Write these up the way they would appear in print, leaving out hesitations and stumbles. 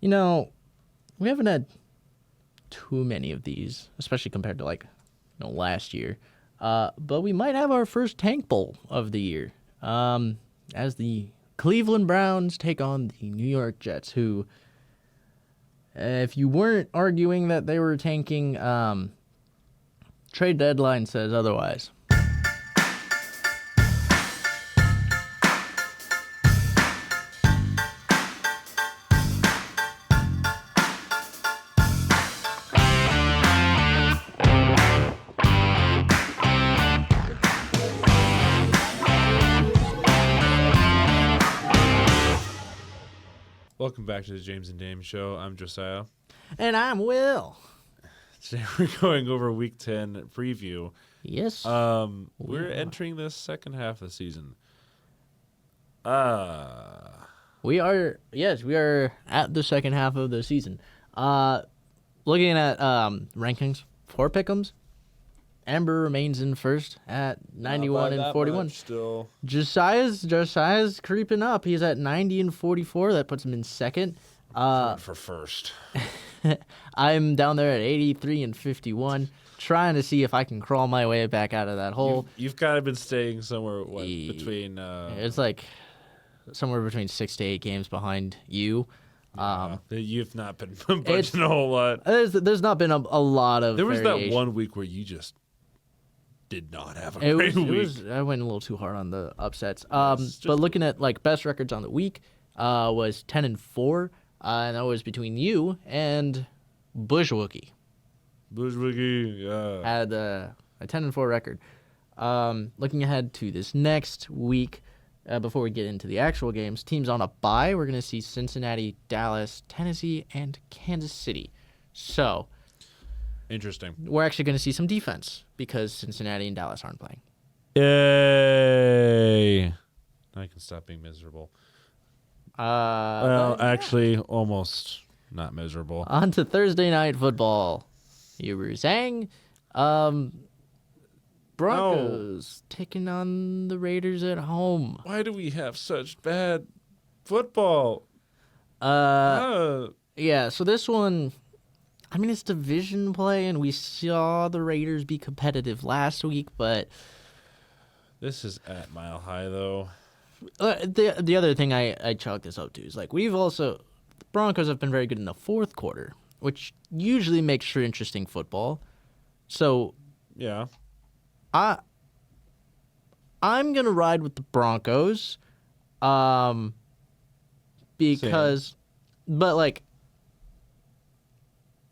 You know, we haven't had too many of these, especially compared to last year. But we might have our first tank bowl of the year, as the Cleveland Browns take on the New York Jets, who, if you weren't arguing that they were tanking, trade deadline says otherwise. Welcome back to the James and Dame Show. I'm Josiah. And I'm Will. Today we're going over Week 10 preview. Yes. We're entering the second half of the season. We are at the second half of the season. Looking at rankings for Pick'ems, Amber remains in first at 91 and 41. Still, Josiah's creeping up. He's at 90 and 44. That puts him in second. for first. I'm down there at 83 and 51, trying to see if I can crawl my way back out of that hole. You've kind of been staying somewhere between. It's like somewhere between 6 to 8 games behind you. You've not been budging a whole lot. There's not been a lot of. There was variation. that one week where you just did not have a It great was, week. I went a little too hard on the upsets. Yes, But looking at best records on the week, was 10 and 4, and that was between you and Bushwookie. Bushwookie, yeah. Had a 10 and 4 record. Looking ahead to this next week, before we get into the actual games, teams on a bye. We're gonna see Cincinnati, Dallas, Tennessee, and Kansas City. So Interesting. we're actually gonna see some defense because Cincinnati and Dallas aren't playing. Yay! I can stop being miserable. Well, But, yeah. actually, almost not miserable. On to Thursday night football. You were saying, Broncos taking on the Raiders at home. Why do we have such bad football? Yeah, so this one, I mean, it's division play, and we saw the Raiders be competitive last week, but This is at Mile High, though. the other thing I chalk this up to is, the Broncos have been very good in the fourth quarter, which usually makes for interesting football. So Yeah. I'm gonna ride with the Broncos, because, but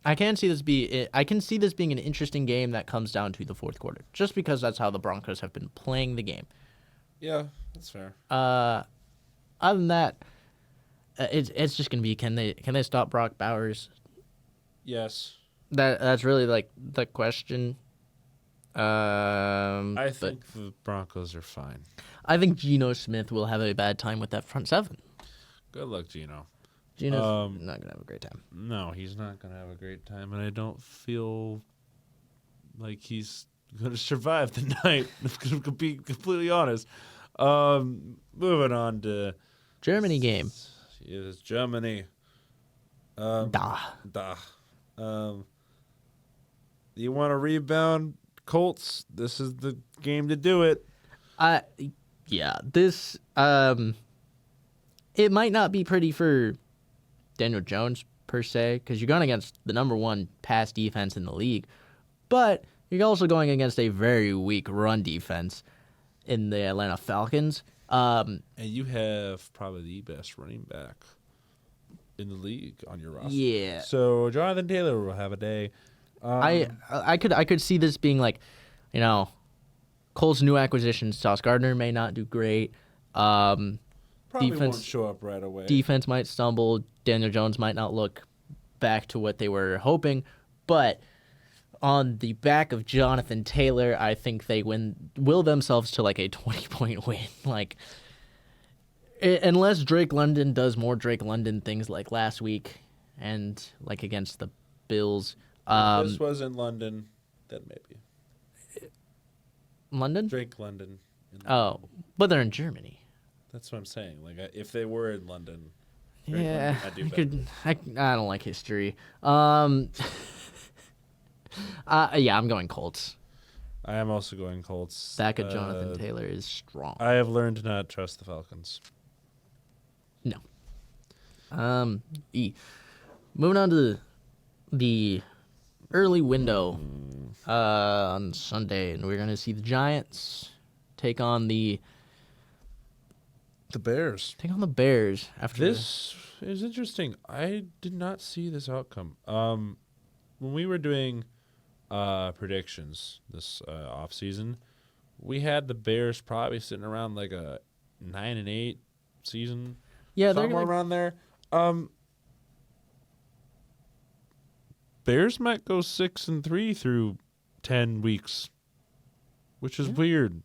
I can see this being an interesting game that comes down to the fourth quarter, just because that's how the Broncos have been playing the game. Yeah, that's fair. Other than that, it's just gonna be can they stop Brock Bowers? Yes. That's really the question. I think the Broncos are fine. I think Geno Smith will have a bad time with that front seven. Good luck, Gino. Geno's not gonna have a great time. No, he's not going to have a great time, and I don't feel like he's going to survive the night, to be completely honest. Moving on to Germany game. It's Germany. Da. You want to rebound, Colts? This is the game to do it. This it might not be pretty for Daniel Jones per se, because you're going against the number one pass defense in the league, but you're also going against a very weak run defense in the Atlanta Falcons. And you have probably the best running back in the league on your roster. Yeah. So Jonathan Taylor will have a day. I could see this being Cole's new acquisition. Sauce Gardner may not do great. Probably defense won't show up right away. Defense might stumble. Daniel Jones might not look back to what they were hoping, but on the back of Jonathan Taylor, I think they will themselves to a 20-point win. Unless Drake London does more Drake London things like last week and against the Bills. If this was in London, then maybe. London? Drake London. Oh, but they're in Germany. That's what I'm saying. If they were in London. Yeah, Franklin did I not do could. I don't like history. Yeah, I'm going Colts. I am also going Colts. Back of Jonathan Taylor is strong. I have learned to not trust the Falcons. No. E. Moving on to the early window on Sunday, and we're gonna see the Giants take on the Bears. Bears after This is interesting. I did not see this outcome. When we were doing predictions this off season, we had the Bears probably sitting around like a 9-8 season. Yeah, they're somewhere gonna, around there. Bears might go 6-3 through 10 weeks, which is weird.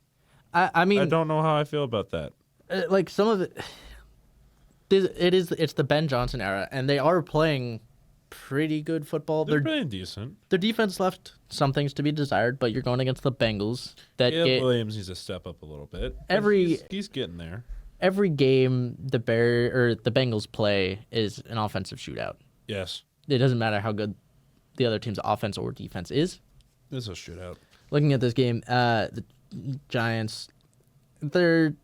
I mean, I don't know how I feel about that. like some of it. It's the Ben Johnson era, and they are playing pretty good football. They're playing decent. Their defense left some things to be desired, but you're going against the Bengals. That Yeah, get, Williams needs to step up a little bit. but Every- he's getting there. every game the Bengals play is an offensive shootout. Yes, It doesn't matter how good the other team's offense or defense is. this is a shootout. Looking at this game, the Giants, their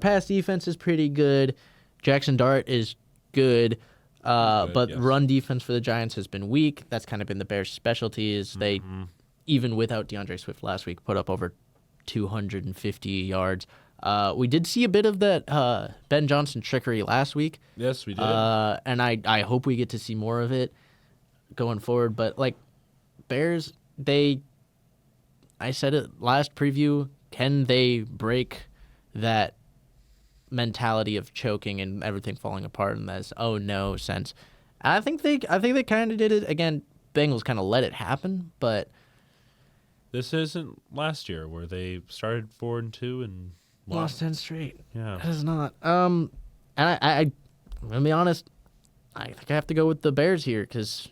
pass defense is pretty good. Jackson Dart is good. Good, But yes. run defense for the Giants has been weak. That's kind of been the Bears' specialties. They, even without DeAndre Swift last week, put up over 250 yards. We did see a bit of that Ben Johnson trickery last week. Yes, we did. And I hope we get to see more of it going forward. But, like, Bears, I said it last preview, can they break that mentality of choking and everything falling apart in this oh no sense? I think they kind of did it again. Bengals kind of let it happen, but This isn't last year where they started 4-2 and lost 10 straight. Yeah. That is not. And I'm gonna be honest. I think I have to go with the Bears here because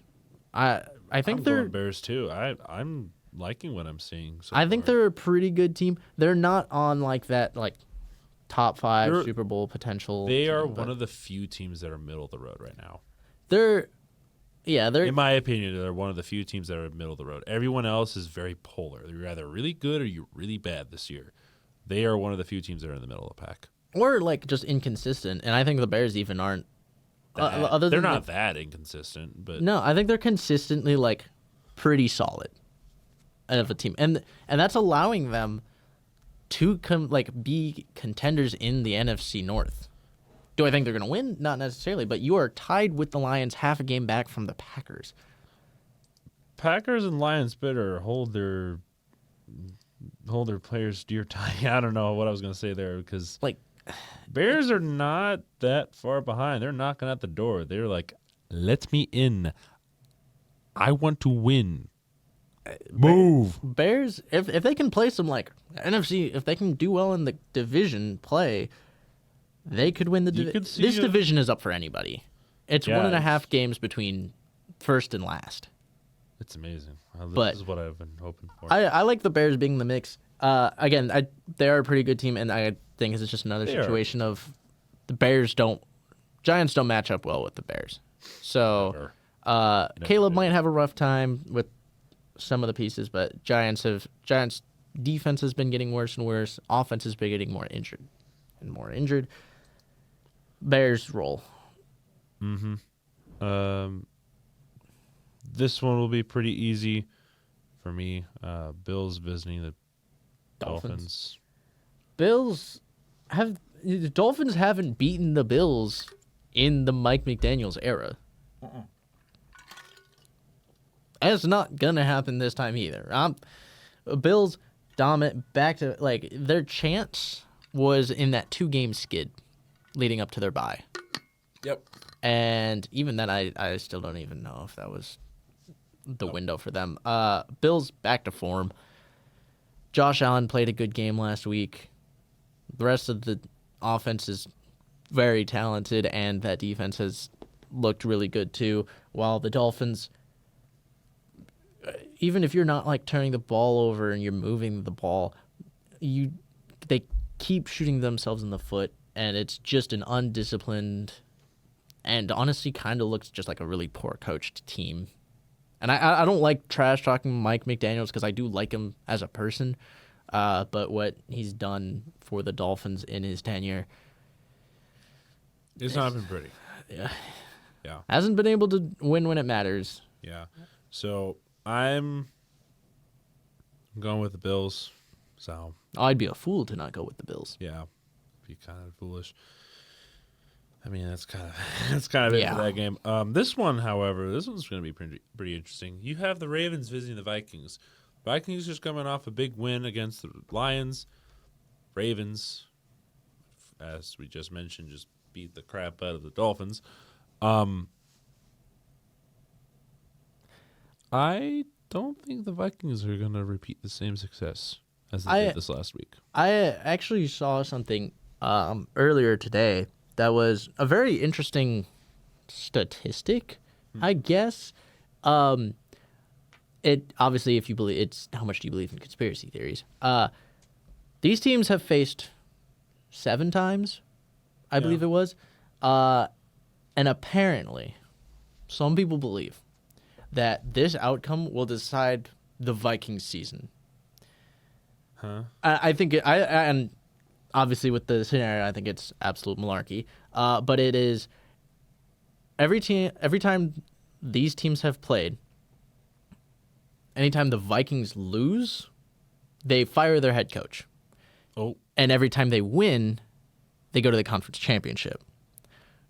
I think I'm they're going Bears too. I'm liking what I'm seeing. So I think far. they're a pretty good team. They're not on like that top 5 They're- Super Bowl potential. They team, are but one of the few teams that are middle of the road right now. they're In my opinion, they're one of the few teams that are middle of the road. Everyone else is very polar. They're either really good or you're really bad this year. They are one of the few teams that are in the middle of the pack. or like just inconsistent, and I think the Bears even aren't. Other They're than not that inconsistent, but No, I think they're consistently like pretty solid of a team, and that's allowing them to be contenders in the NFC North. Do I think they're going to win? Not necessarily, but you are tied with the Lions, half a game back from the Packers. Packers and Lions better hold their players dear time. I don't know what I was going to say there because Like, Bears are not that far behind. They're knocking at the door. They're like, "Let me in. I want to win. Move." Bears, if they can play some like NFC, if they can do well in the division play, they could win the You division. could see This a- division is up for anybody. It's Yeah, 1.5 games between first and last. It's amazing. This But- is what I've been hoping for. I like the Bears being in the mix. Again, they are a pretty good team, and I think it's just another They are. situation of the Giants don't match up well with the Bears. So Never. Caleb did. might have a rough time with some of the pieces, but Giants defense has been getting worse and worse. Offense has been getting more injured and more injured. Bears roll. This one will be pretty easy for me. Bills visiting the Dolphins. Dolphins. The Dolphins haven't beaten the Bills in the Mike McDaniels era. That's not gonna happen this time either. Bills dominant back to their chance was in that 2-game skid leading up to their bye. Yep. And even then I still don't even know if that was the window for them. Bills back to form. Josh Allen played a good game last week. The rest of the offense is very talented, and that defense has looked really good too. While the Dolphins, even if you're not turning the ball over and you're moving the ball, they keep shooting themselves in the foot, and it's just an undisciplined and honestly kind of looks just like a really poor coached team. And I don't like trash talking Mike McDaniels because I do like him as a person, but what he's done for the Dolphins in his tenure It's not been pretty. yeah, Yeah. hasn't been able to win when it matters. Yeah. So I'm going with the Bills. So I'd be a fool to not go with the Bills. yeah, be kind of foolish. I mean, that's kind of it Yeah. for that game. This one, however, this one's going to be pretty interesting. You have the Ravens visiting the Vikings. Vikings just coming off a big win against the Lions. Ravens, as we just mentioned, just beat the crap out of the Dolphins. I don't think the Vikings are going to repeat the same success as they did this last week. I actually saw something earlier today that was a very interesting statistic, I guess. It obviously, if you believe, it's how much do you believe in conspiracy theories? These teams have faced 7 times, I believe it was, and apparently, some people believe that this outcome will decide the Vikings season. Huh? I think and obviously with the scenario, I think it's absolute malarkey. But it is every time these teams have played, anytime the Vikings lose, they fire their head coach, Oh, and every time they win, they go to the conference championship.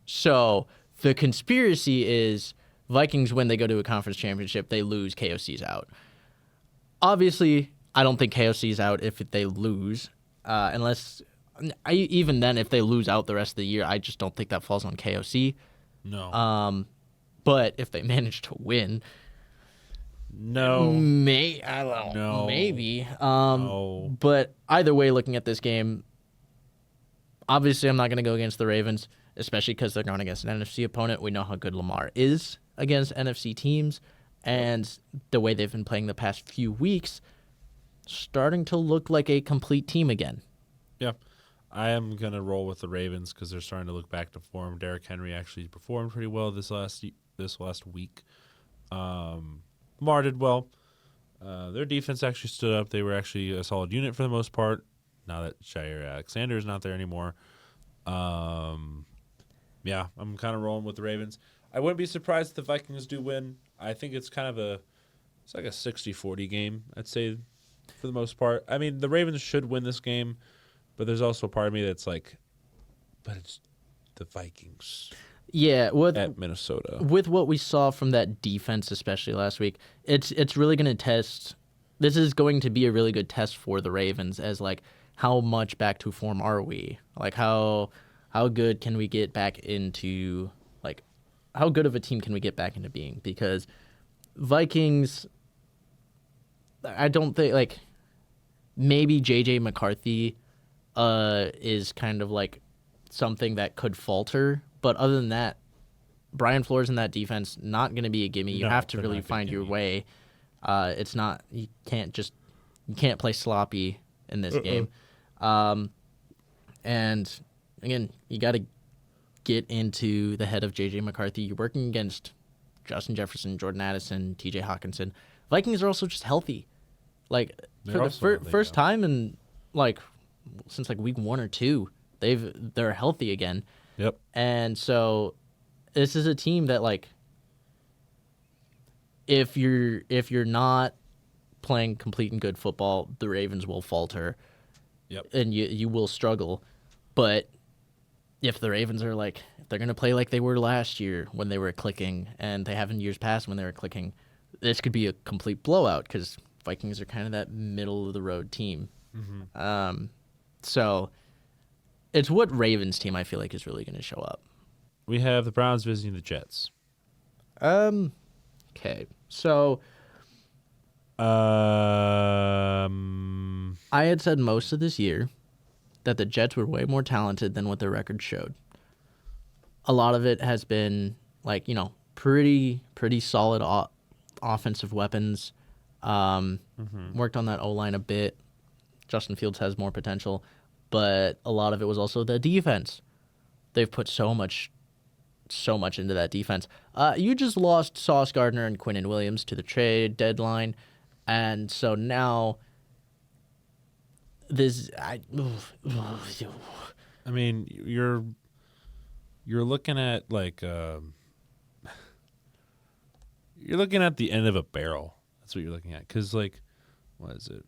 So the conspiracy is Vikings, when they go to a conference championship, they lose, KOC's out. Obviously, I don't think KOC's out if they lose, unless even then, if they lose out the rest of the year, I just don't think that falls on KOC. no. But if they manage to win, no. I don't know, No. maybe. No. But either way, looking at this game, obviously I'm not going to go against the Ravens, especially because they're going against an NFC opponent. We know how good Lamar is against NFC teams, and the way they've been playing the past few weeks, starting to look like a complete team again. Yeah. I am going to roll with the Ravens because they're starting to look back to form. Derrick Henry actually performed pretty well this last week. Lamar did well. Their defense actually stood up. They were actually a solid unit for the most part. Now that Jair Alexander is not there anymore. Yeah, I'm kind of rolling with the Ravens. I wouldn't be surprised if the Vikings do win. I think it's kind of it's like a 60-40 game, I'd say, for the most part. I mean, the Ravens should win this game, but there's also a part of me that's like, but it's the Vikings Yeah, at Minnesota. with what we saw from that defense, especially last week, it's really going to test. This is going to be a really good test for the Ravens, as like how much back to form are we? Like how good can we get back into, like how good of a team can we get back into being? Because Vikings, I don't think, like, maybe JJ McCarthy is kind of like something that could falter, but other than that, Brian Flores in that defense, not going to be a gimme. You No, have to they're really not gonna find your gimme. way. It's not, you can't play sloppy in this game. And again, you got to get into the head of JJ McCarthy. You're working against Justin Jefferson, Jordan Addison, TJ Hawkinson. Vikings are also just healthy. Like, They're for the also healthy, first yeah. time in like since like week 1 or 2, they're healthy again. Yep. And so this is a team that, like, if you're not playing complete and good football, the Ravens will falter. Yep. And you will struggle. But if the Ravens are like, if they're going to play like they were last year when they were clicking, and they have in years past when they were clicking, this could be a complete blowout because Vikings are kind of that middle of the road team. So it's what Ravens team I feel like is really going to show up. We have the Browns visiting the Jets. Okay. So I had said most of this year that the Jets were way more talented than what their record showed. A lot of it has been, like, pretty solid offensive weapons. Worked on that O-line a bit. Justin Fields has more potential. but a lot of it was also the defense. They've put so much into that defense. You just lost Sauce Gardner and Quinnen Williams to the trade deadline, and so now this. I mean, you're looking at like you're looking at the end of a barrel. That's what you're looking at. Because like, what is it?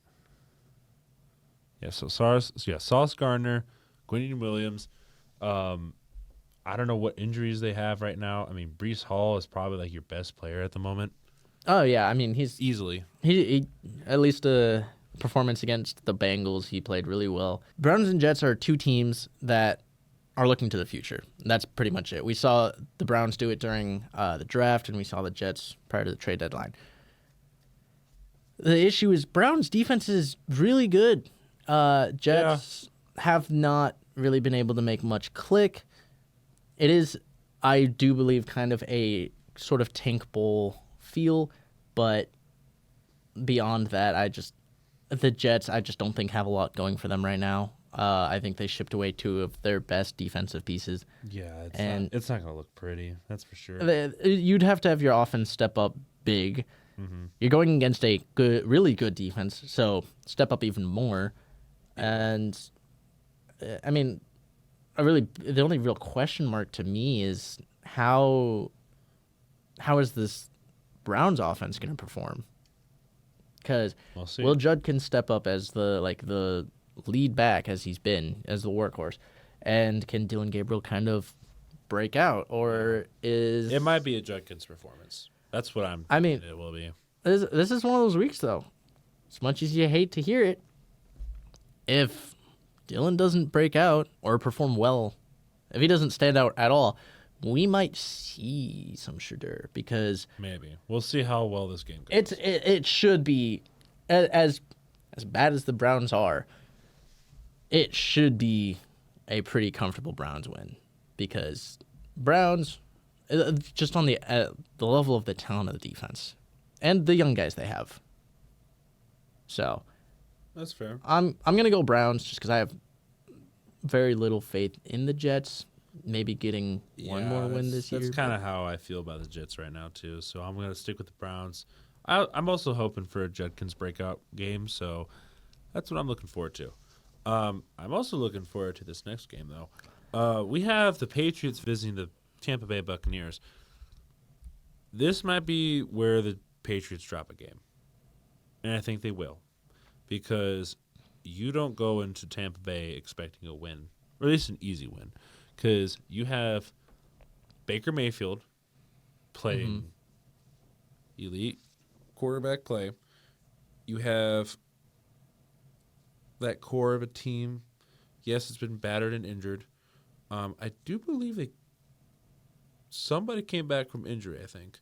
Yeah. So Sauce Gardner, Quinnen Williams. I don't know what injuries they have right now. I mean, Breece Hall is probably like your best player at the moment. Oh yeah, I mean he's Easily. he at least a performance against the Bengals, he played really well. Browns and Jets are two teams that are looking to the future. That's pretty much it. We saw the Browns do it during the draft, and we saw the Jets prior to the trade deadline. The issue is Browns' defense is really good. Jets have not really been able to make much click. It is, I do believe, kind of a sort of tank bowl feel, but beyond that, the Jets, I just don't think have a lot going for them right now. I think they shipped away two of their best defensive pieces. Yeah, it's not going to look pretty. That's for sure. You'd have to have your offense step up big. Mm-hmm. You're going against a really good defense, so step up even more. And I mean, the only real question mark to me is how is this Browns offense going to perform? Because Will Judkins step up as the lead back as he's been as the workhorse, and can Dylan Gabriel kind of break out, or is it might be a Judkins performance? That's what I mean, it will be. This is one of those weeks though. As much as you hate to hear it, if Dylan doesn't break out or perform well, if he doesn't stand out at all, we might see some Shedeur, because maybe we'll see how well this game goes. It should be as bad as the Browns are. It should be a pretty comfortable Browns win, because Browns, just on the level of the talent of the defense and the young guys they have. So that's fair. I'm gonna go Browns just because I have very little faith in the Jets. Maybe getting one more win this year. That's kind of how I feel about the Jets right now too. So I'm gonna stick with the Browns. I'm also hoping for a Judkins breakout game, so that's what I'm looking forward to. I'm also looking forward to this next game though. We have the Patriots visiting the Tampa Bay Buccaneers. This might be where the Patriots drop a game, and I think they will, because you don't go into Tampa Bay expecting a win, or at least an easy win, because you have Baker Mayfield playing elite quarterback play. You have that core of a team. Yes, it's been battered and injured. I do believe somebody came back from injury, I think.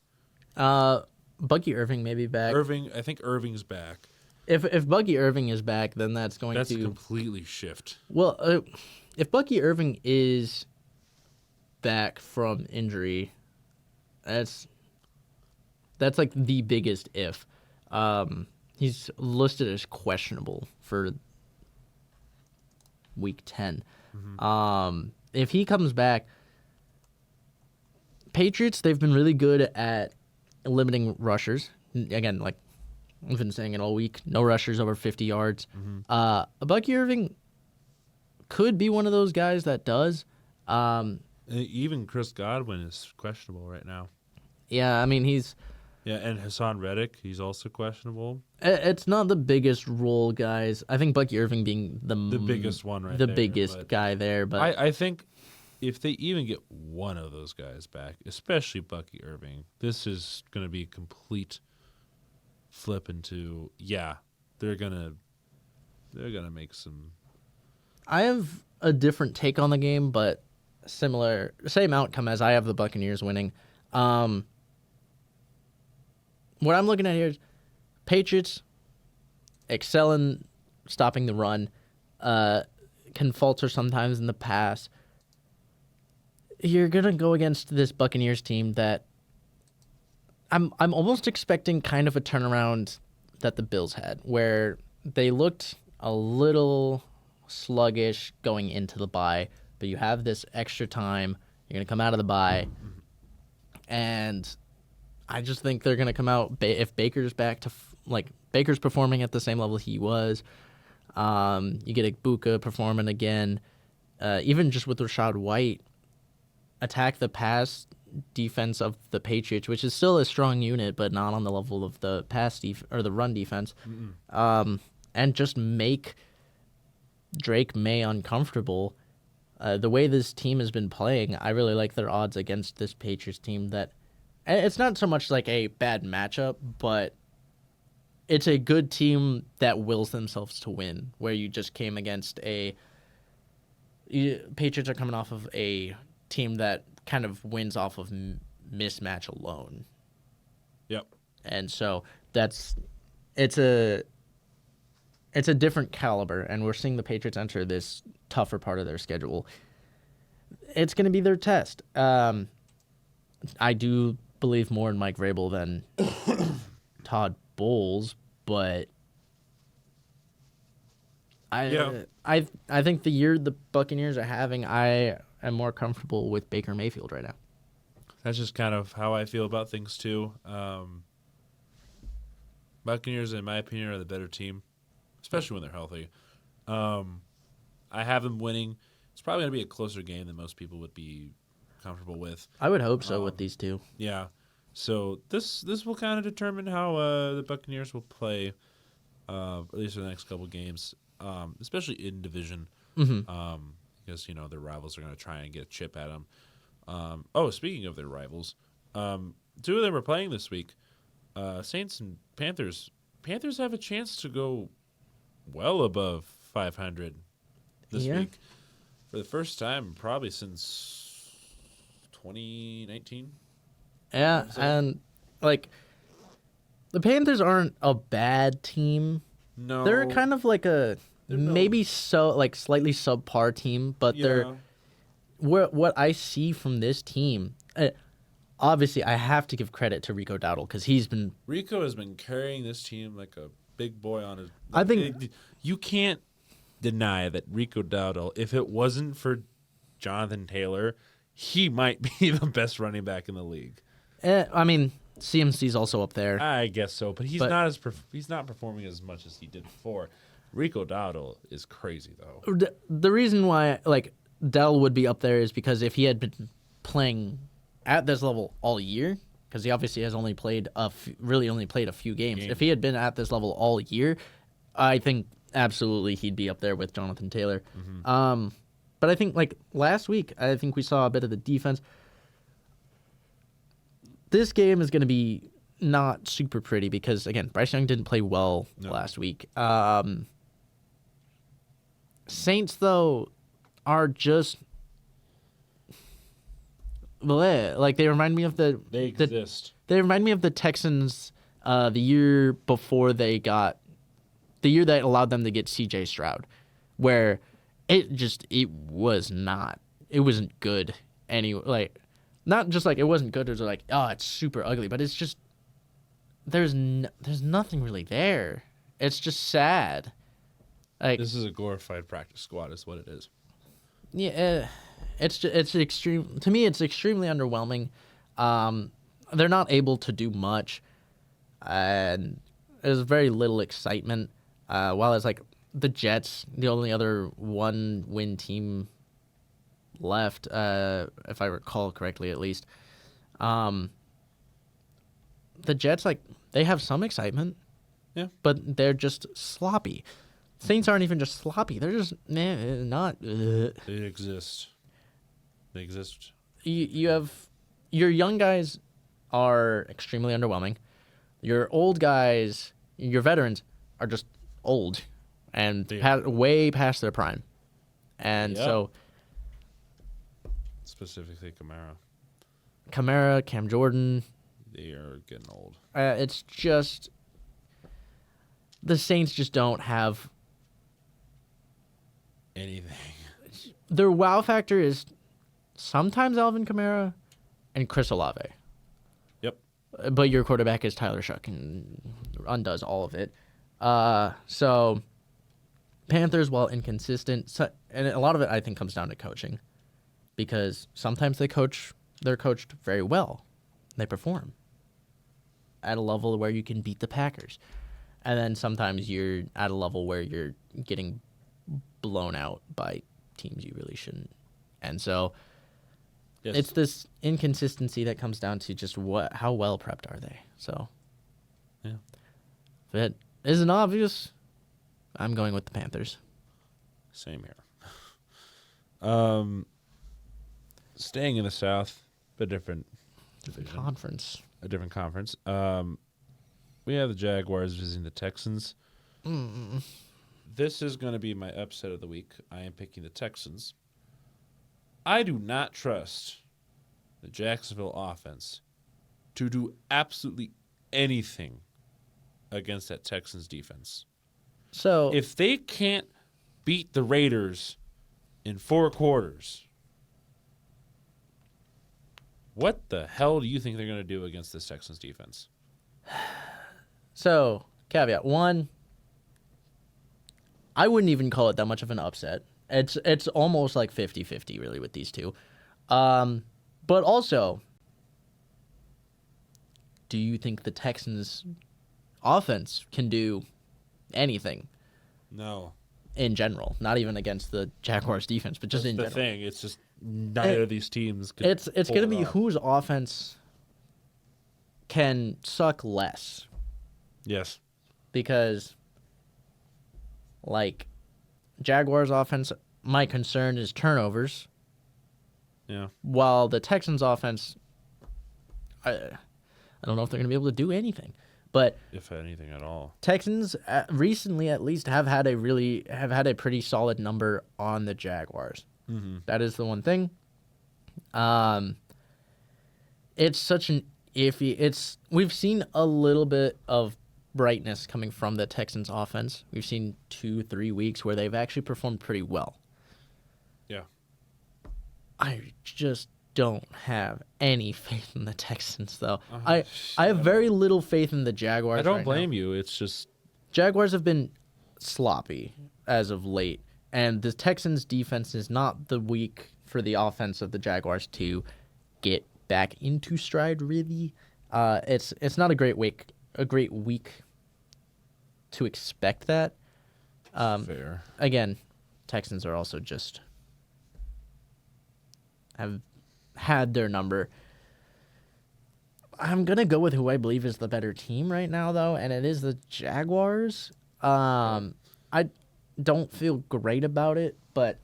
Buggy Irving may be back. I think Irving's back. If Buggy Irving is back, then that's to completely shift. Well, if Buggy Irving is back from injury, that's like the biggest if. He's listed as questionable for week 10. Mm-hmm. If he comes back, Patriots, they've been really good at limiting rushers. Again, like I've been saying it all week, no rushers over 50 yards. Mm-hmm. Bucky Irving could be one of those guys that does. Even Chris Godwin is questionable right now. Yeah, I mean, and Hassan Reddick, he's also questionable. It's not the biggest role, guys. I think Bucky Irving being the biggest one right the there. Biggest guy there. But I think if they even get one of those guys back, especially Bucky Irving, this is going to be complete flip into, they're going to make some. I have a different take on the game, but same outcome as I have the Buccaneers winning. What I'm looking at here is Patriots excel in stopping the run, can falter sometimes in the pass. You're gonna go against this Buccaneers team that I'm almost expecting kind of a turnaround that the Bills had, where they looked a little sluggish going into the bye, but you have this extra time. You're going to come out of the bye, and I just think they're going to come out if Baker's back to Baker's performing at the same level he was. You get Ibuka performing again, even just with Rashad White, attack the pass defense of the Patriots, which is still a strong unit, but not on the level of the or the run defense, and just make Drake May uncomfortable. The way this team has been playing, I really like their odds against this Patriots team. That it's not so much like a bad matchup, but it's a good team that wills themselves to win. Where you just came against Patriots are coming off of a team that kind of wins off of mismatch alone. Yep. And so it's a different caliber, and we're seeing the Patriots enter this tougher part of their schedule. It's going to be their test. I do believe more in Mike Vrabel than Todd Bowles, but I think the year the Buccaneers are having, I am more comfortable with Baker Mayfield right now. That's just kind of how I feel about things too. Buccaneers, in my opinion, are the better team, especially when they're healthy. I have them winning. It's probably going to be a closer game than most people would be comfortable with. I would hope so with these two. Yeah. So this will kind of determine how the Buccaneers will play, at least for the next couple games, especially in division, because their rivals are going to try and get a chip at them. Speaking of their rivals, two of them are playing this week. Saints and Panthers. Panthers have a chance to go well above 500 this week for the first time probably since 2019. Yeah, and the Panthers aren't a bad team. No, they're kind of like maybe slightly subpar team, but they're what I see from this team. Obviously, I have to give credit to Rico Dowdle because Rico has been carrying this team like a big boy on his. I think you can't deny that Rico Dowdle, if it wasn't for Jonathan Taylor, he might be the best running back in the league. I mean, CMC's also up there. I guess so, but he's not performing as much as he did before. Rico Dowdle is crazy though. The reason why Dell would be up there is because if he had been playing at this level all year, because he obviously has only played a few games. If he had been at this level all year, I think absolutely he'd be up there with Jonathan Taylor. But I think last week, I think we saw a bit of the defense. This game is going to be not super pretty because, again, Bryce Young didn't play well last week. Saints, though, are just they remind me of they exist. They remind me of the Texans the year before the year that allowed them to get C.J. Stroud, where it wasn't good anyway. Not just it wasn't good. It was it's super ugly, but it's just there's nothing really there. It's just sad. This is a glorified practice squad, is what it is. Yeah, it's extreme to me. It's extremely underwhelming. They're not able to do much, and there's very little excitement. While it's the Jets, the only other one-win team left, if I recall correctly, at least. The Jets, they have some excitement, but they're just sloppy. Saints aren't even just sloppy; they're just not. They exist. They exist. You have your young guys are extremely underwhelming. Your old guys, your veterans, are just old and way past their prime, and so. Specifically Kamara, Cam Jordan. They are getting old. It's just the Saints just don't have anything. Their wow factor is sometimes Alvin Kamara and Chris Olave. Yep. But your quarterback is Tyler Shuck and undoes all of it. So Panthers, while inconsistent, and a lot of it I think comes down to coaching, because sometimes they're coached very well, they perform at a level where you can beat the Packers, and then sometimes you're at a level where you're getting blown out by teams you really shouldn't, and so Yes. it's this inconsistency that comes down to just how well prepped are they. So, Yeah. if it isn't obvious, I'm going with the Panthers. Same here. Staying in the South, but different division, Conference. a different conference. We have the Jaguars visiting the Texans. This is going to be my upset of the week. I am picking the Texans. I do not trust the Jacksonville offense to do absolutely anything against that Texans defense. So If they can't beat the Raiders in 4 quarters, what the hell do you think they're going to do against this Texans defense? So, caveat one, I wouldn't even call it that much of an upset. It's almost like 50-50 really with these two. But also, do you think the Texans offense can do anything No. in general? Not even against the Jaguars defense, but just That's in the general. thing. It's just neither of these teams could It's pull going to it be off. whose offense can suck less. Yes. Because, like, Jaguars offense, my concern is turnovers, Yeah. while the Texans offense, I don't know if they're going to be able to do anything. But If anything at all. Texans recently, at least, have had a pretty solid number on the Jaguars. Mm-hmm. That is the one thing. It's such an iffy. We've seen a little bit of brightness coming from the Texans offense. We've seen 2-3 weeks where they've actually performed pretty well. Yeah. I just don't have any faith in the Texans, though. Uh-huh. I have very little faith in the Jaguars. I don't right blame now. you. It's just Jaguars have been sloppy as of late, and the Texans' defense is not the week for the offense of the Jaguars to get back into stride. Really, it's not a great week to expect that. fair. Again, Texans are also just have had their number. I'm gonna go with who I believe is the better team right now, though, and it is the Jaguars. I don't feel great about it, but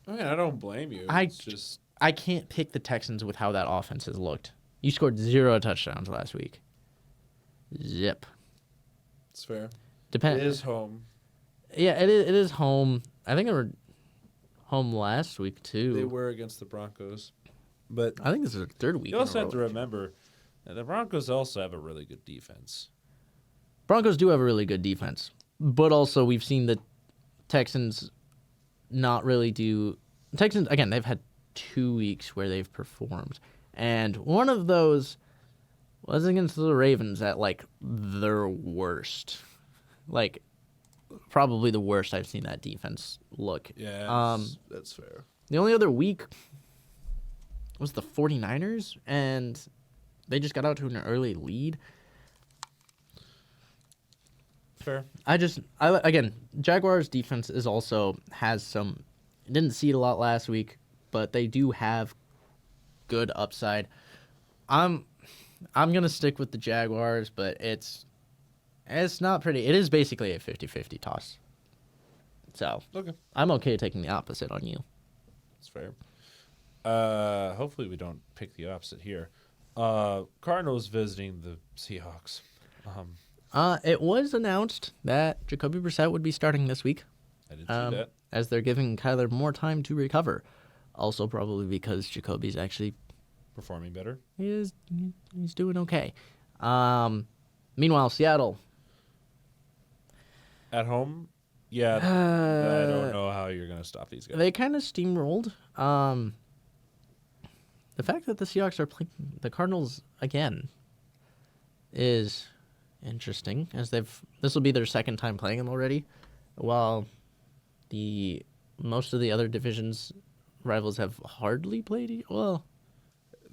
I mean, I don't blame you. I- It's just I can't pick the Texans with how that offense has looked. You scored 0 touchdowns last week. Zip. it's fair. Depend. It is home. Yeah, it is home. I think they were home last week too. They were against the Broncos. But I think this is their third week. you in also a have to row. remember that the Broncos also have a really good defense. Broncos do have a really good defense, but also we've seen the Texans not really do. Texans again, they've had 2 weeks where they've performed, and one of those was against the Ravens at like their worst, like probably the worst I've seen that defense look. Yeah, that's fair. The only other week was the 49ers, and they just got out to an early lead. Fair. Again, Jaguars defense is also has some. Didn't see it a lot last week, but they do have good upside. I'm gonna stick with the Jaguars, but it's not pretty. It is basically a 50-50 toss. So Okay. I'm okay taking the opposite on you. That's fair. Hopefully we don't pick the opposite here. Cardinals visiting the Seahawks. It was announced that Jacoby Brissett would be starting this week. I did see that. As they're giving Kyler more time to recover. Also, probably because Jacoby's actually Performing better. he's doing okay. Meanwhile, Seattle. At home, yeah, I don't know how you're gonna stop these guys. They kind of steamrolled. The fact that the Seahawks are playing the Cardinals again is interesting, as this will be their second time playing them already. while the most of the other divisions rivals have hardly played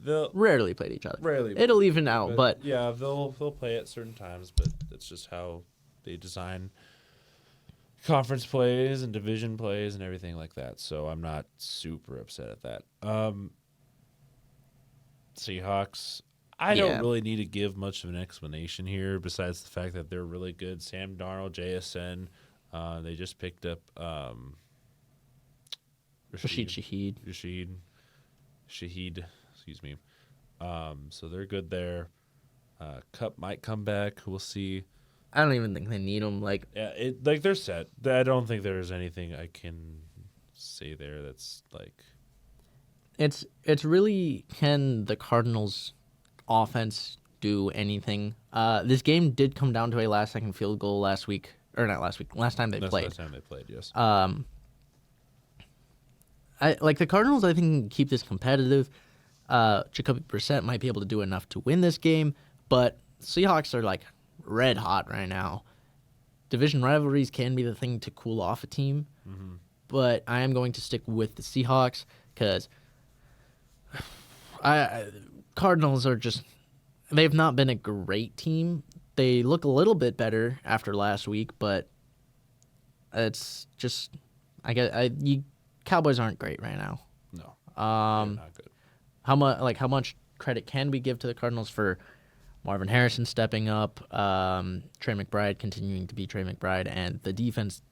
They'll rarely played each other. rarely. It'll even out, but yeah, they'll play at certain times, but that's just how they design conference plays and division plays and everything like that. So I'm not super upset at that. Seahawks. I Yeah. don't really need to give much of an explanation here, besides the fact that they're really good. Sam Darnold, JSN. They just picked up Rashid Shaheed. Shaheed, excuse me. So they're good there. Cup might come back. We'll see. I don't even think they need him. Like, Yeah, they're set. I don't think there's anything I can say there that's like. it's really, can the Cardinals' offense do anything? This game did come down to a last-second field goal last week, or not last week. Last time they That's played. the last time they played. Yes. I like the Cardinals. I think can keep this competitive. Jacoby Brissett might be able to do enough to win this game, but Seahawks are like red hot right now. Division rivalries can be the thing to cool off a team, but I am going to stick with the Seahawks because Cardinals are just, they've not been a great team. They look a little bit better after last week, but it's just Cowboys aren't great right now. No. They're not good. How much credit can we give to the Cardinals for Marvin Harrison stepping up, Trey McBride continuing to be Trey McBride, and the defense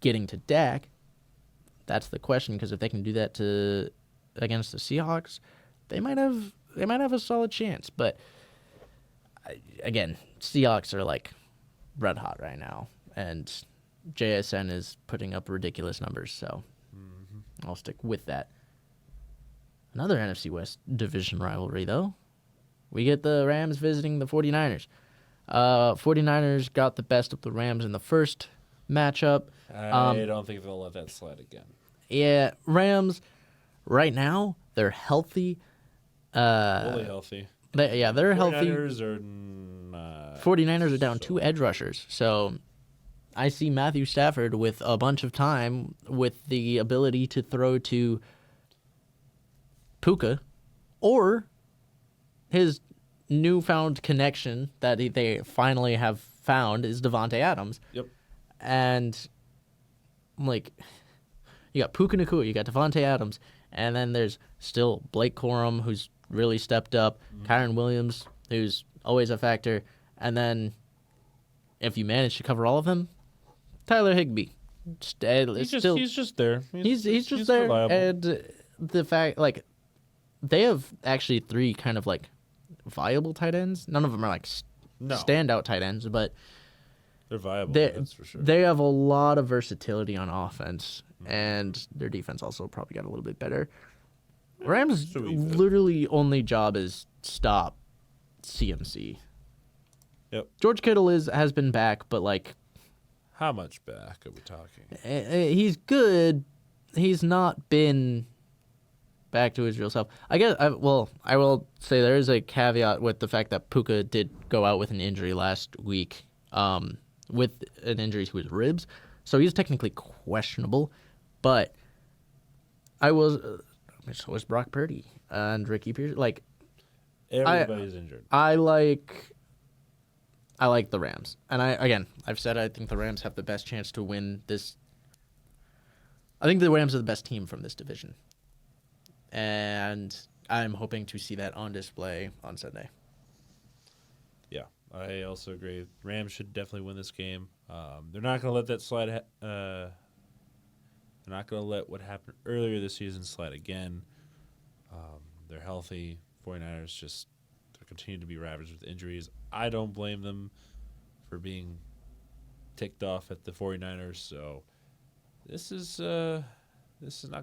getting to Dak? That's the question, because if they can do that against the Seahawks, they might have a solid chance. But again, Seahawks are like red hot right now, and JSN is putting up ridiculous numbers, so I'll stick with that. Another NFC West division rivalry, though. We get the Rams visiting the 49ers. 49ers got the best of the Rams in the first matchup. I don't think they'll let that slide again. Yeah, Rams, right now, they're healthy. Fully healthy. They're healthy. 49ers are not 49ers are down so- 2 edge rushers, so I see Matthew Stafford with a bunch of time with the ability to throw to Puka, or his newfound connection that they finally have found is Devontae Adams. Yep. And, like, you got Puka Nacua, you got Devontae Adams, and then there's still Blake Corum, who's really stepped up, Kyron Williams, who's always a factor, and then if you manage to cover all of them, Tyler Higbee. He's just there. He's just there, reliable. and the fact, like, they have actually 3 kind of like viable tight ends. None of them are like No. standout tight ends, but They're viable. they That's for sure. they have a lot of versatility on offense, and their defense also probably got a little bit better. Rams' So even. literally only job is stop CMC. Yep. George Kittle has been back, but like How much back are we talking? he's good. He's not been back to his real self. I guess. I will say there is a caveat with the fact that Puka did go out with an injury last week, with an injury to his ribs, so he's technically questionable. But so was Brock Purdy and Ricky Pierce. Like, Everybody's injured. I like the Rams, and I've said I think the Rams have the best chance to win this. I think the Rams are the best team from this division, and I'm hoping to see that on display on Sunday. Yeah, I also agree. Rams should definitely win this game. They're not going to let that slide. They're not going to let what happened earlier this season slide again. They're healthy. 49ers just continue to be ravaged with injuries. I don't blame them for being ticked off at the 49ers. So this is not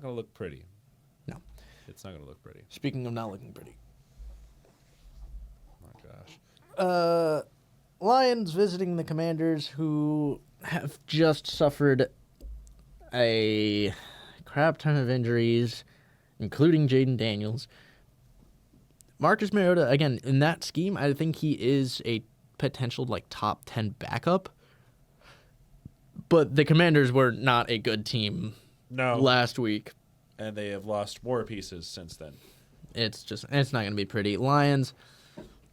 going to look pretty. No. It's not going to look pretty. Speaking of not looking pretty, Oh my gosh. Lions visiting the Commanders, who have just suffered a crap ton of injuries, including Jaden Daniels. Marcus Mariota, again, in that scheme, I think he is a potential like top 10 backup. But the Commanders were not a good team No. last week. And they have lost more pieces since then. It's not going to be pretty. Lions,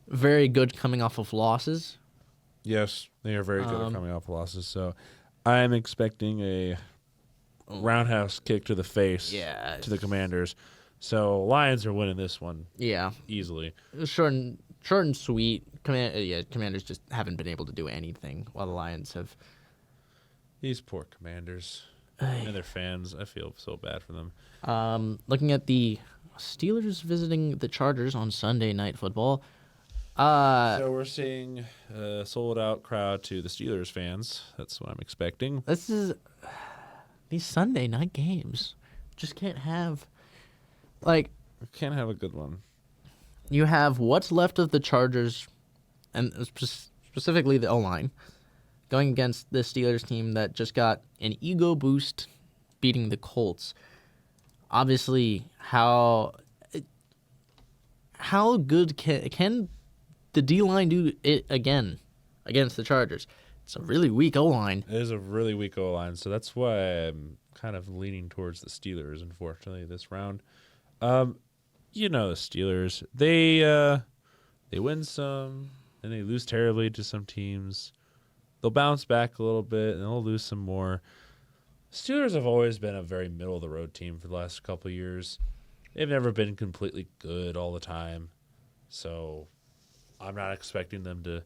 very good coming off of losses. Yes, they are very good at coming off losses. So I am expecting a roundhouse kick to the face to the Commanders. So Lions are winning this one Yeah. easily. Short and sweet. Commanders just haven't been able to do anything while the Lions have. These poor Commanders and their fans. I feel so bad for them. Looking at the Steelers visiting the Chargers on Sunday Night Football. So we're seeing a sold-out crowd to the Steelers fans. That's what I'm expecting. This is these Sunday night games. Just can't have We can't have a good one. you have what's left of the Chargers, and specifically the O-line, going against the Steelers team that just got an ego boost beating the Colts. Obviously, how good can the D-line do it again against the Chargers? It's a really weak O-line. It is a really weak O-line, so that's why I'm kind of leaning towards the Steelers, unfortunately, this round. You know the Steelers. They win some, and they lose terribly to some teams. They'll bounce back a little bit, and they'll lose some more. Steelers have always been a very middle-of-the-road team for the last couple of years. They've never been completely good all the time, so I'm not expecting them to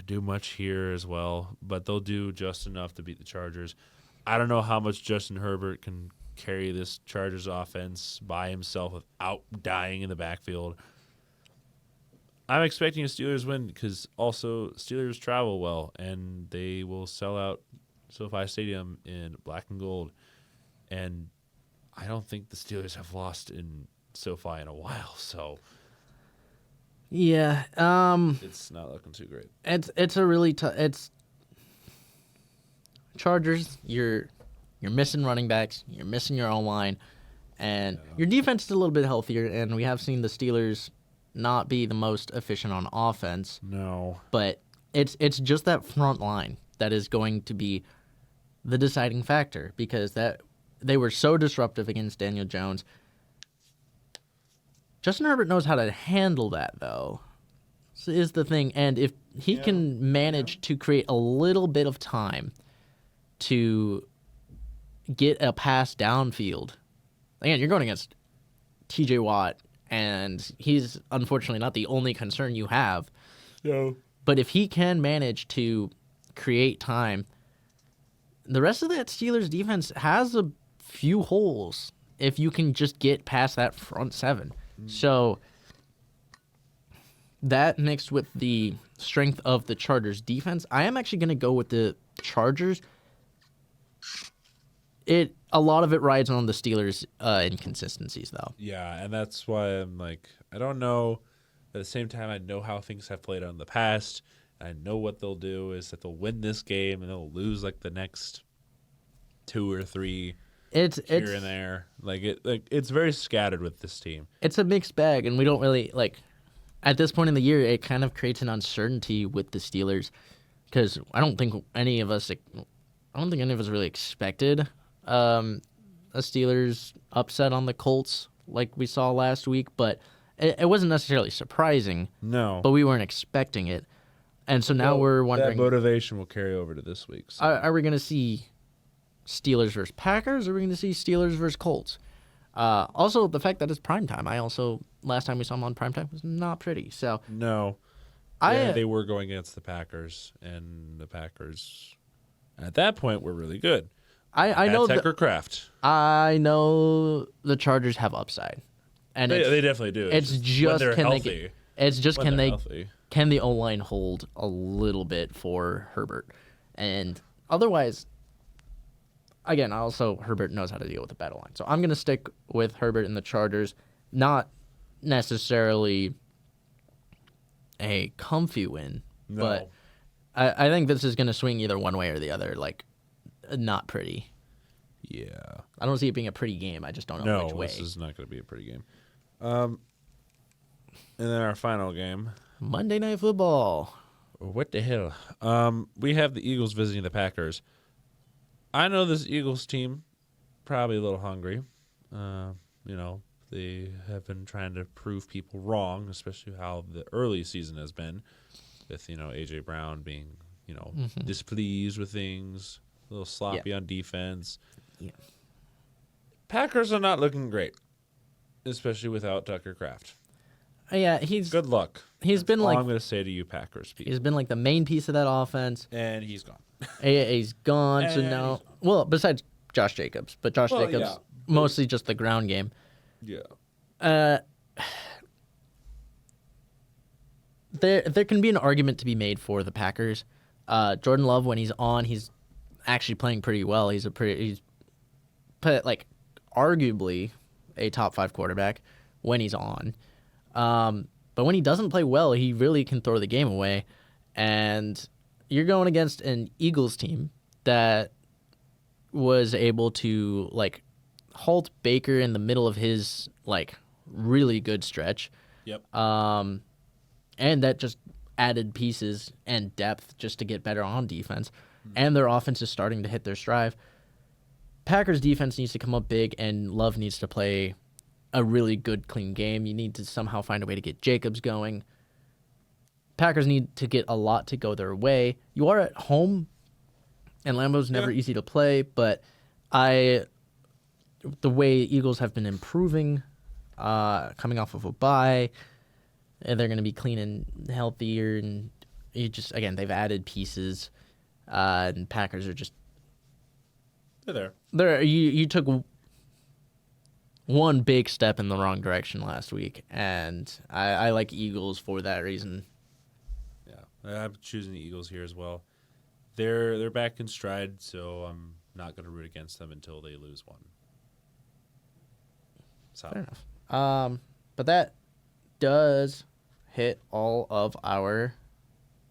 do much here as well, but they'll do just enough to beat the Chargers. I don't know how much Justin Herbert can carry this Chargers offense by himself without dying in the backfield. I'm expecting a Steelers win because also Steelers travel well, and they will sell out SoFi Stadium in black and gold. And I don't think the Steelers have lost in SoFi in a while, so Yeah, it's not looking too great. it's a really tough. It's Chargers. You're missing running backs. You're missing your own line, and your defense is a little bit healthier. And we have seen the Steelers not be the most efficient on offense, No. but it's just that front line that is going to be the deciding factor because they were so disruptive against Daniel Jones. Justin Herbert knows how to handle that, though, is the thing. And if he can manage to create a little bit of time to get a pass downfield, again, you're going against T.J. Watt, and he's unfortunately not the only concern you have. No. But if he can manage to create time, the rest of that Steelers defense has a few holes if you can just get past that front seven. So that mixed with the strength of the Chargers defense, I am actually going to go with the Chargers. A lot of it rides on the Steelers' inconsistencies, though. Yeah, and that's why I'm like, I don't know. At the same time, I know how things have played out in the past. I know what they'll do is that they'll win this game and they'll lose like the next 2 or 3 It's here and there. It's very scattered with this team. It's a mixed bag, and we don't really at this point in the year, it kind of creates an uncertainty with the Steelers because I don't think any of us really expected a Steelers upset on the Colts like we saw last week, but it wasn't necessarily surprising. No. But we weren't expecting it, and so now we're wondering: that motivation will carry over to this week. So. are we going to see Steelers versus Packers, or are we going to see Steelers versus Colts? Also, the fact that it's primetime. Last time we saw them on primetime was not pretty. So No. They were going against the Packers, and the Packers at that point were really good. I know Tucker Kraft. I know the Chargers have upside, and They definitely do. It's when just they're can healthy. can the O-line hold a little bit for Herbert, and otherwise, again, also Herbert knows how to deal with the battle line. So I'm gonna stick with Herbert and the Chargers, not necessarily a comfy win, No. but I think this is gonna swing either one way or the other. Not pretty. Yeah. I don't see it being a pretty game. I just don't know which way. This is not going to be a pretty game. And then our final game. Monday Night Football. What the hell? We have the Eagles visiting the Packers. I know this Eagles team probably a little hungry. They have been trying to prove people wrong, especially how the early season has been, with AJ Brown being displeased with things, a little sloppy on defense. Yeah. Packers are not looking great, especially without Tucker Kraft. Yeah, Good luck. He's been all like I'm going to say to you, Packers people. he's been like the main piece of that offense. And he's gone. He's gone. So And now, he's well, besides Josh Jacobs, but Josh Well, Jacobs yeah. mostly just the ground game. Yeah. There can be an argument to be made for the Packers. Jordan Love, when he's on, he's actually playing pretty well. He's arguably a top 5 quarterback when he's on. But when he doesn't play well, he really can throw the game away. And you're going against an Eagles team that was able to halt Baker in the middle of his really good stretch. Yep. And that just added pieces and depth just to get better on defense. And their offense is starting to hit their stride. Packers defense needs to come up big, and Love needs to play a really good, clean game. You need to somehow find a way to get Jacobs going. Packers need to get a lot to go their way. You are at home, and Lambeau's never easy to play, but the way Eagles have been improving, coming off of a bye, and they're going to be clean and healthier, and they've added pieces, and Packers are just They're there. You took one big step in the wrong direction last week, and I like Eagles for that reason. Yeah, I'm choosing the Eagles here as well. They're back in stride, so I'm not going to root against them until they lose one. So. Fair enough. But that does hit all of our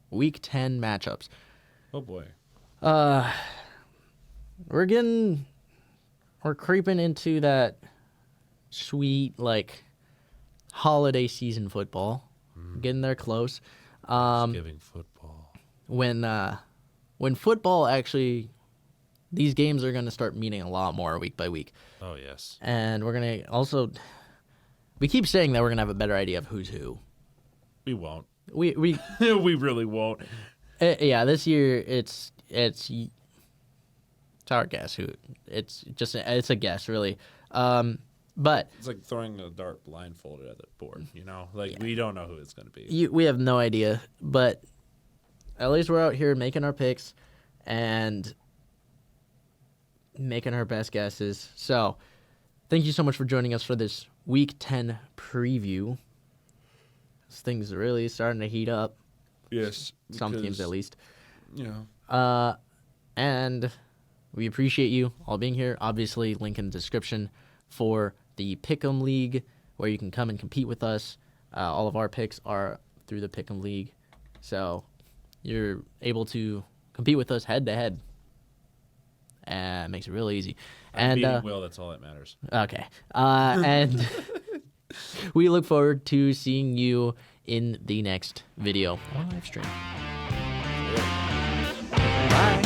Week 10 matchups. Oh boy. We're creeping into that sweet holiday season football. Getting there close. Thanksgiving football. When football actually, these games are going to start meaning a lot more week by week. Oh yes. And we're going to also, we keep saying that we're going to have a better idea of who's who. We won't. We We really won't. This year it's our guess who. It's a guess really. But It's like throwing a dart blindfolded at the board, we don't know who it's going to be. we have no idea, but at least we're out here making our picks and making our best guesses. So, thank you so much for joining us for this Week 10 preview. Things are really starting to heat up. Yes. Some teams at least. Yeah. And we appreciate you all being here. Obviously, link in the description for the Pick'em League, where you can come and compete with us. All of our picks are through the Pick'em League, so you're able to compete with us head to head. It makes it really easy. And beating Will, that's all that matters. okay. And we look forward to seeing you in the next video or live stream. Bye.